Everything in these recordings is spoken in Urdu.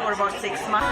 for about 6 months.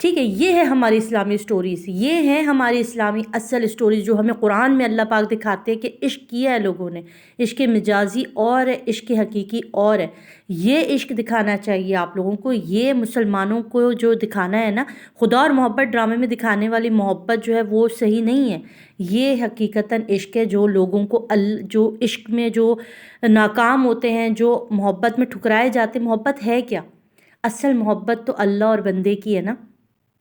ٹھیک ہے، یہ ہے ہماری اسلامی سٹوریز، یہ ہیں ہماری اسلامی اصل سٹوریز جو ہمیں قرآن میں اللہ پاک دکھاتے ہیں کہ عشق کیا ہے لوگوں نے، عشق مجازی اور ہے، عشق حقیقی اور ہے۔ یہ عشق دکھانا چاہیے آپ لوگوں کو، یہ مسلمانوں کو جو دکھانا ہے نا، خدا اور محبت ڈرامے میں دکھانے والی محبت جو ہے وہ صحیح نہیں ہے۔ یہ حقیقتاً عشق ہے جو لوگوں کو جو عشق میں جو ناکام ہوتے ہیں، جو محبت میں ٹھکرائے جاتے ہیں، محبت ہے کیا؟ اصل محبت تو اللہ اور بندے کی ہے نا،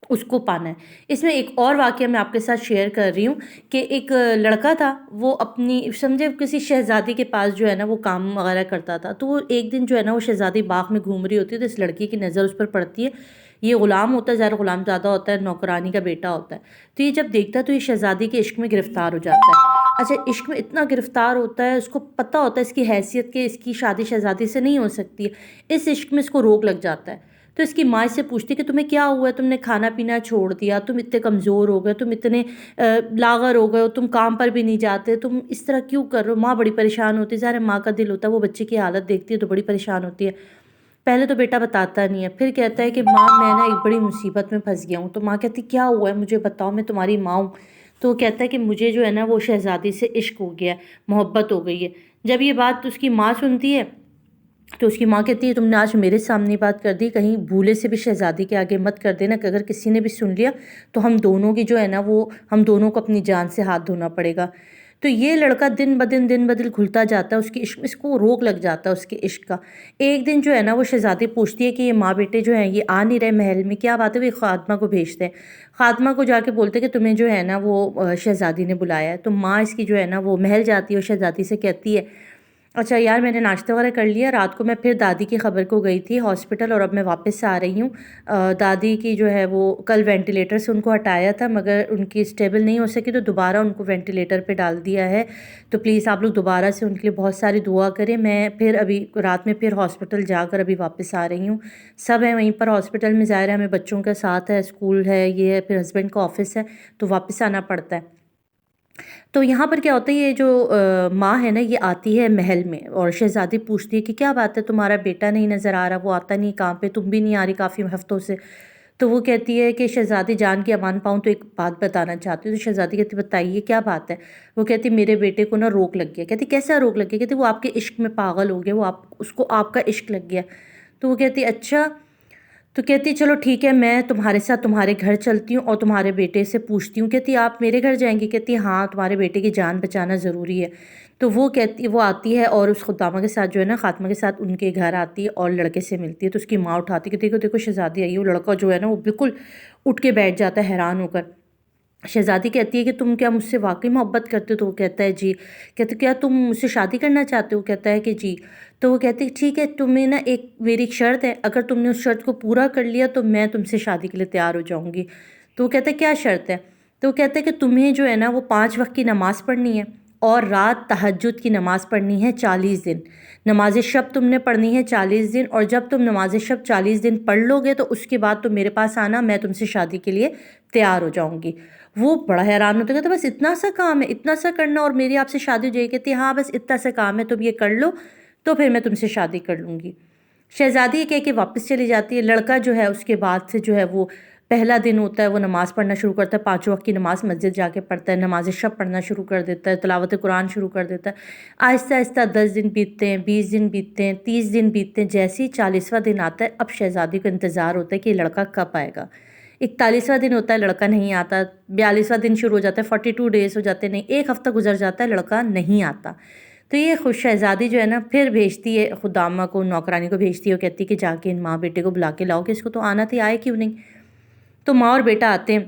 اس کو پانا ہے۔ اس میں ایک اور واقعہ میں آپ کے ساتھ شیئر کر رہی ہوں کہ ایک لڑکا تھا، وہ اپنی سمجھے کسی شہزادی کے پاس جو ہے نا وہ کام وغیرہ کرتا تھا، تو وہ ایک دن جو ہے نا وہ شہزادی باغ میں گھوم رہی ہوتی ہے، تو اس لڑکی کی نظر اس پر پڑتی ہے۔ یہ غلام ہوتا ہے، ظاہر غلام زیادہ ہوتا ہے، نوکرانی کا بیٹا ہوتا ہے، تو یہ جب دیکھتا ہے تو یہ شہزادی کے عشق میں گرفتار ہو جاتا ہے۔ اچھا، عشق میں اتنا گرفتار ہوتا ہے، اس کو پتہ ہوتا ہے اس کی حیثیت کہ اس کی شادی شہزادی سے نہیں ہو سکتی ہے، اس عشق میں اس کو روک لگ جاتا ہے۔ تو اس کی ماں سے پوچھتی ہے کہ تمہیں کیا ہوا ہے، تم نے کھانا پینا چھوڑ دیا، تم اتنے کمزور ہو گئے، تم اتنے لاغر ہو گئے ہو، تم کام پر بھی نہیں جاتے، تم اس طرح کیوں کر رہے ہو؟ ماں بڑی پریشان ہوتی ہے، ظاہر ماں کا دل ہوتا ہے، وہ بچے کی حالت دیکھتی ہے تو بڑی پریشان ہوتی ہے۔ پہلے تو بیٹا بتاتا نہیں ہے، پھر کہتا ہے کہ ماں میں نا ایک بڑی مصیبت میں پھنس گیا ہوں۔ تو ماں کہتی کیا ہوا ہے مجھے بتاؤ، میں تمہاری ماں ہوں۔ تو وہ کہتا ہے کہ مجھے جو ہے نا وہ شہزادی سے عشق ہو گیا ہے، محبت ہو گئی ہے۔ جب یہ بات اس کی ماں سنتی ہے تو اس کی ماں کہتی ہے تم نے آج میرے سامنے بات کر دی، کہیں بھولے سے بھی شہزادی کے آگے مت کر دینا کہ اگر کسی نے بھی سن لیا تو ہم دونوں کی جو ہے نا وہ ہم دونوں کو اپنی جان سے ہاتھ دھونا پڑے گا۔ تو یہ لڑکا دن بدن کھلتا جاتا ہے، اس کی عشق، اس کو روک لگ جاتا ہے اس کے عشق کا۔ ایک دن جو ہے نا وہ شہزادی پوچھتی ہے کہ یہ ماں بیٹے جو ہیں یہ آ نہیں رہے محل میں، کیا بات ہے؟ وہ خادمہ کو بھیجتے ہیں، خادمہ کو جا کے بولتے کہ تمہیں جو ہے نا وہ شہزادی نے بلایا ہے۔ تو ماں اس کی جو ہے نا وہ محل جاتی ہے اور شہزادی سے کہتی ہے اچھا یار میں نے ناشتہ وغیرہ کر لیا، رات کو میں پھر دادی کی خبر کو گئی تھی ہاسپٹل اور اب میں واپس آ رہی ہوں۔ دادی کی جو ہے وہ کل وینٹیلیٹر سے ان کو ہٹایا تھا مگر ان کی اسٹیبل نہیں ہو سکی تو دوبارہ ان کو وینٹیلیٹر پہ ڈال دیا ہے، تو پلیز آپ لوگ دوبارہ سے ان کے لیے بہت ساری دعا کریں۔ میں پھر ابھی رات میں پھر ہاسپٹل جا کر ابھی واپس آ رہی ہوں، سب ہیں وہیں پر ہاسپٹل میں، ظاہر ہے ہمیں بچوں کے ساتھ ہے، اسکول ہے، یہ ہے، پھر ہسبینڈ کا آفس ہے تو واپس آنا پڑتا ہے۔ تو یہاں پر کیا ہوتا ہے، یہ جو ماں ہے نا یہ آتی ہے محل میں اور شہزادی پوچھتی ہے کہ کیا بات ہے تمہارا بیٹا نہیں نظر آ رہا، وہ آتا نہیں کہاں پہ، تم بھی نہیں آ رہی کافی ہفتوں سے۔ تو وہ کہتی ہے کہ شہزادی جان کی امان پاؤں تو ایک بات بتانا چاہتی ہوں۔ تو شہزادی کہتی بتائیے کیا بات ہے؟ وہ کہتی میرے بیٹے کو نا روک لگ گیا۔ کہتی کیسا روک لگ گیا؟ کہتی وہ آپ کے عشق میں پاگل ہو گیا، وہ اس کو آپ کا عشق لگ گیا۔ تو وہ کہتی اچھا، تو کہتی چلو ٹھیک ہے میں تمہارے ساتھ تمہارے گھر چلتی ہوں اور تمہارے بیٹے سے پوچھتی ہوں۔ کہتی آپ میرے گھر جائیں گی؟ کہتی ہاں تمہارے بیٹے کی جان بچانا ضروری ہے۔ تو وہ آتی ہے اور اس خدامہ کے ساتھ جو ہے نا خاتمہ کے ساتھ ان کے گھر آتی ہے اور لڑکے سے ملتی ہے۔ تو اس کی ماں اٹھاتی ہے کہ دیکھو شہزادی آئی ہے، وہ لڑکا جو ہے نا وہ بالکل اٹھ کے بیٹھ جاتا ہے حیران ہو کر۔ شہزادی کہتی ہے کہ تم کیا مجھ سے واقعی محبت کرتے ہو؟ تو وہ کہتا ہے جی۔ کہتے کیا تم مجھ سے شادی کرنا چاہتے ہو؟ کہتا ہے کہ جی۔ تو وہ کہتی ہے ٹھیک ہے تمہیں نا میری ایک شرط ہے، اگر تم نے اس شرط کو پورا کر لیا تو میں تم سے شادی کے لیے تیار ہو جاؤں گی۔ تو وہ کہتا ہے کیا شرط ہے؟ تو وہ کہتا ہے کہ تمہیں جو ہے نا وہ 5 وقت کی نماز پڑھنی ہے اور رات تہجد کی نماز پڑھنی ہے 40 دن، نماز شب تم نے پڑھنی ہے 40 دن، اور جب تم نماز شب 40 دن پڑھ لو گے تو اس کے بعد تم میرے پاس آنا، میں تم سے شادی کے لیے تیار ہو جاؤں گی۔ وہ بڑا حیران ہوتا ہے کہ بس اتنا سا کام ہے، اتنا سا کرنا اور میری آپ سے شادی ہو جائے گی؟ کہتی ہاں بس اتنا سا کام ہے، تم یہ کر لو تو پھر میں تم سے شادی کر لوں گی۔ شہزادی یہ کہہ کے واپس چلی جاتی ہے۔ لڑکا جو ہے اس کے بعد سے جو ہے وہ پہلا دن ہوتا ہے وہ نماز پڑھنا شروع کرتا ہے، 5 وقت کی نماز مسجد جا کے پڑھتا ہے، نماز شب پڑھنا شروع کر دیتا ہے، تلاوت قرآن شروع کر دیتا ہے۔ آہستہ آہستہ 10 دن بیتتے ہیں، 20 دن بیتتے ہیں، 30 دن بیتتے ہیں، جیسے ہی 40واں دن آتا ہے اب شہزادی کو انتظار ہوتا ہے کہ یہ لڑکا کب آئے گا۔ 41واں دن ہوتا ہے لڑکا نہیں آتا، 42واں دن شروع ہو جاتا ہے، 42 ڈیز ہو جاتے ہیں، نہیں 1 ہفتہ گزر جاتا ہے لڑکا نہیں آتا۔ تو یہ خوش شہزادی جو ہے نا پھر بھیجتی ہے خدامہ کو، نوکرانی کو بھیجتی ہے، وہ کہتی ہے کہ جا کے ان ماں بیٹے کو بلا کے لاؤ کہ اس کو تو آنا تھی، آئے کیوں نہیں؟ تو ماں اور بیٹا آتے ہیں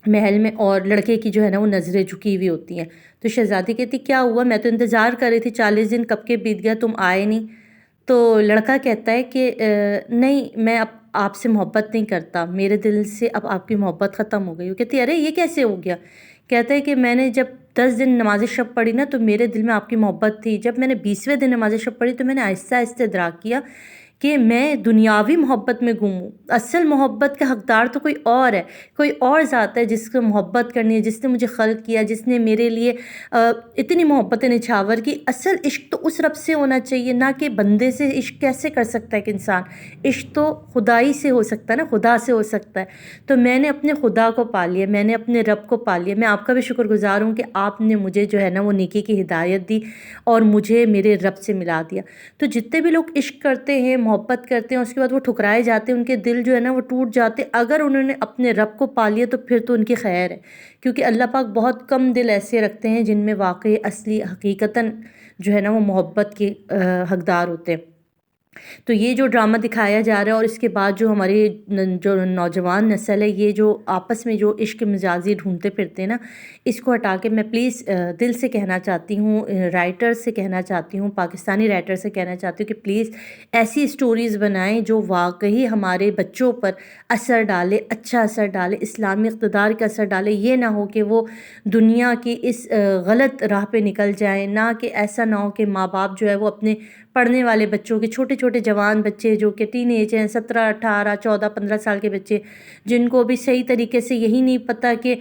محل میں اور لڑکے کی جو ہے نا وہ نظریں جھکی ہوئی ہوتی ہیں۔ تو شہزادی کہتی کیا ہوا؟ میں تو انتظار کر رہی تھی، 40 دن کب کے بیت گیا، تم آئے نہیں۔ تو لڑکا کہتا ہے کہ نہیں میں اب آپ سے محبت نہیں کرتا، میرے دل سے اب آپ کی محبت ختم ہو گئی۔ وہ کہتی ارے یہ کیسے ہو گیا؟ کہتا ہے کہ میں نے جب 10 دن نماز شب پڑھی نا تو میرے دل میں آپ کی محبت تھی، جب میں نے 20ویں دن نماز شب پڑھی تو میں نے آہستہ آہستہ ادراک کیا کہ میں دنیاوی محبت میں گم ہوں. اصل محبت کا حقدار تو کوئی اور ہے, کوئی اور ذات ہے جس کو محبت کرنی ہے, جس نے مجھے خلق کیا, جس نے میرے لیے اتنی محبت نچھاور کی. اصل عشق تو اس رب سے ہونا چاہیے, نہ کہ بندے سے. عشق کیسے کر سکتا ہے کہ انسان؟ عشق تو خدائی سے ہو سکتا ہے نا, خدا سے ہو سکتا ہے. تو میں نے اپنے خدا کو پا لیا, میں نے اپنے رب کو پا لیا. میں آپ کا بھی شکر گزار ہوں کہ آپ نے مجھے جو ہے نا وہ نیکی کی ہدایت دی اور مجھے میرے رب سے ملا دیا. تو جتنے بھی لوگ عشق کرتے ہیں, محبت کرتے ہیں, اس کے بعد وہ ٹھکرائے جاتے ہیں, ان کے دل جو ہے نا وہ ٹوٹ جاتے, اگر انہوں نے اپنے رب کو پا لیا تو پھر تو ان کی خیر ہے. کیونکہ اللہ پاک بہت کم دل ایسے رکھتے ہیں جن میں واقعی اصلی حقیقتاً جو ہے نا وہ محبت کے حقدار ہوتے ہیں. تو یہ جو ڈرامہ دکھایا جا رہا ہے, اور اس کے بعد جو ہماری جو نوجوان نسل ہے, یہ جو آپس میں جو عشق مجازی ڈھونڈتے پھرتے ہیں نا, اس کو ہٹا کے میں پلیز دل سے کہنا چاہتی ہوں, رائٹر سے کہنا چاہتی ہوں, پاکستانی رائٹر سے کہنا چاہتی ہوں کہ پلیز ایسی اسٹوریز بنائیں جو واقعی ہمارے بچوں پر اثر ڈالے, اچھا اثر ڈالے, اسلامی اقتدار کا اثر ڈالے. یہ نہ ہو کہ وہ دنیا کی اس غلط راہ پہ نکل جائیں, نہ کہ ایسا نہ ہو کہ ماں باپ جو ہے وہ اپنے پڑھنے والے بچوں کے, چھوٹے چھوٹے جوان بچے جو کہ ٹین ایج ہیں, 17, 18, 14, 15 سال کے بچے, جن کو بھی صحیح طریقے سے یہی نہیں پتہ کہ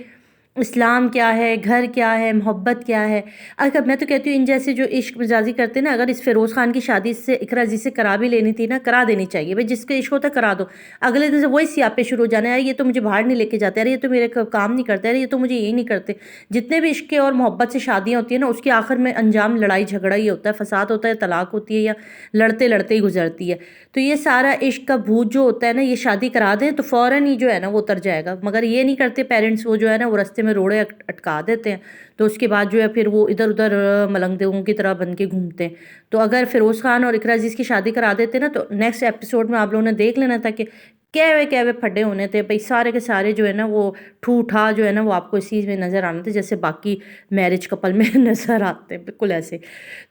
اسلام کیا ہے, گھر کیا ہے, محبت کیا ہے. اگر میں تو کہتی ہوں ان جیسے جو عشق مجازی کرتے ہیں نا, اگر اس فیروز خان کی شادی سے اقرا عزیز سے کرا بھی لینی تھی نا, کرا دینی چاہیے بھائی. جس کے عشق ہوتا ہے کرا دو, اگلے دن سے وہی سیاپے شروع ہو جانا ہے, یہ تو مجھے باہر نہیں لے کے جاتے, ارے یہ تو میرے کام نہیں کرتے, ارے یہ تو مجھے یہی نہیں کرتے. جتنے بھی عشق اور محبت سے شادیاں ہوتی ہیں نا, اس کے آخر میں انجام لڑائی جھگڑا ہی ہوتا ہے, فساد ہوتا ہے, طلاق ہوتی ہے, یا لڑتے لڑتے ہی گزرتی ہے. تو یہ سارا عشق کا بھوت جو ہوتا ہے نا, یہ شادی کرا دیں تو فوراً ہی جو ہے نا وہ اتر جائے گا. مگر یہ نہیں کرتے پیرنٹس, وہ جو ہے نا وہ رستے میں روڑے اٹکا دیتے ہیں. تو اس کے بعد جو ہے پھر وہ ادھر ادھر ملنگوں کی طرح بن کے گھومتے ہیں. تو اگر فیروز خان اور اقرا عزیز کی شادی کرا دیتے نا, تو نیکسٹ ایپیسوڈ میں آپ لوگوں نے دیکھ لینا تھا کہ کیوے پھڈے ہونے تھے بھائی. سارے کے سارے جو ہے نا وہ ٹھوٹھا جو ہے نا وہ آپ کو اس چیز میں نظر آنا تھے, جیسے باقی میرج کپل میں نظر آتے ہیں, بالکل ایسے.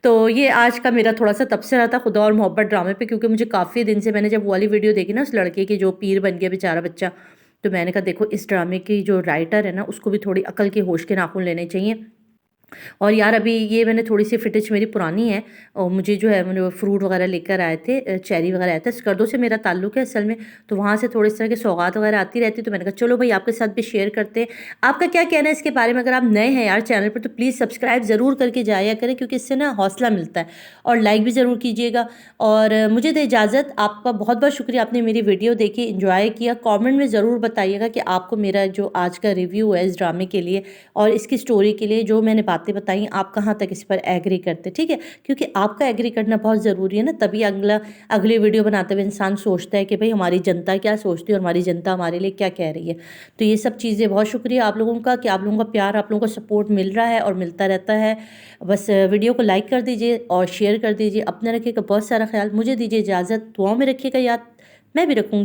تو یہ آج کا میرا تھوڑا سا تبصرہ تھا خدا اور محبت ڈرامے پہ, کیونکہ مجھے کافی دن سے, میں نے جب والی ویڈیو دیکھی نا اس لڑکے کی جو پیر بن گیا بیچارہ بچہ, تو میں نے کہا دیکھو اس ڈرامے کی جو رائٹر ہے نا, اس کو بھی تھوڑی عقل کے ہوش کے ناخن لینے چاہیے. اور یار ابھی یہ میں نے تھوڑی سی فٹیج میری پرانی ہے, اور مجھے جو ہے فروٹ وغیرہ لے کر آئے تھے, چیری وغیرہ آئے تھے. اسکردو سے میرا تعلق ہے اصل میں, تو وہاں سے تھوڑے اس طرح کے سوغات وغیرہ آتی رہتی, تو میں نے کہا چلو بھائی آپ کے ساتھ بھی شیئر کرتے ہیں. آپ کا کیا کہنا ہے اس کے بارے میں؟ اگر آپ نئے ہیں یار چینل پر تو پلیز سبسکرائب ضرور کر کے جایا کریں, کیونکہ اس سے نا حوصلہ ملتا ہے. اور لائک بھی ضرور کیجیے گا. اور مجھے دے اجازت, آپ کا بہت بہت شکریہ, آپ نے میری ویڈیو دیکھی, انجوائے کیا. کامنٹ میں ضرور بتائیے گا کہ آپ کو میرا جو آج کا ریویو ہے اس ڈرامے کے لیے اور اس کی سٹوری کے لیے, جو میں نے باتیں بتائیں, آپ کہاں تک اس پر ایگری کرتے, ٹھیک ہے؟ کیونکہ آپ کا ایگری کرنا بہت ضروری ہے نا, تبھی اگلی ویڈیو بناتے ہوئے انسان سوچتا ہے کہ بھئی ہماری جنتا کیا سوچتی ہے اور ہماری جنتا ہمارے لیے کیا کہہ رہی ہے. تو یہ سب چیزیں بہت شکریہ آپ لوگوں کا کہ آپ لوگوں کا پیار, آپ لوگوں کا سپورٹ مل رہا ہے اور ملتا رہتا ہے. بس ویڈیو کو لائک کر دیجئے اور شیئر کر دیجئے. اپنا رکھیے گا بہت سارا خیال. مجھے دیجئے اجازت, دعاؤں میں رکھیے گا یاد, میں بھی رکھوں گی.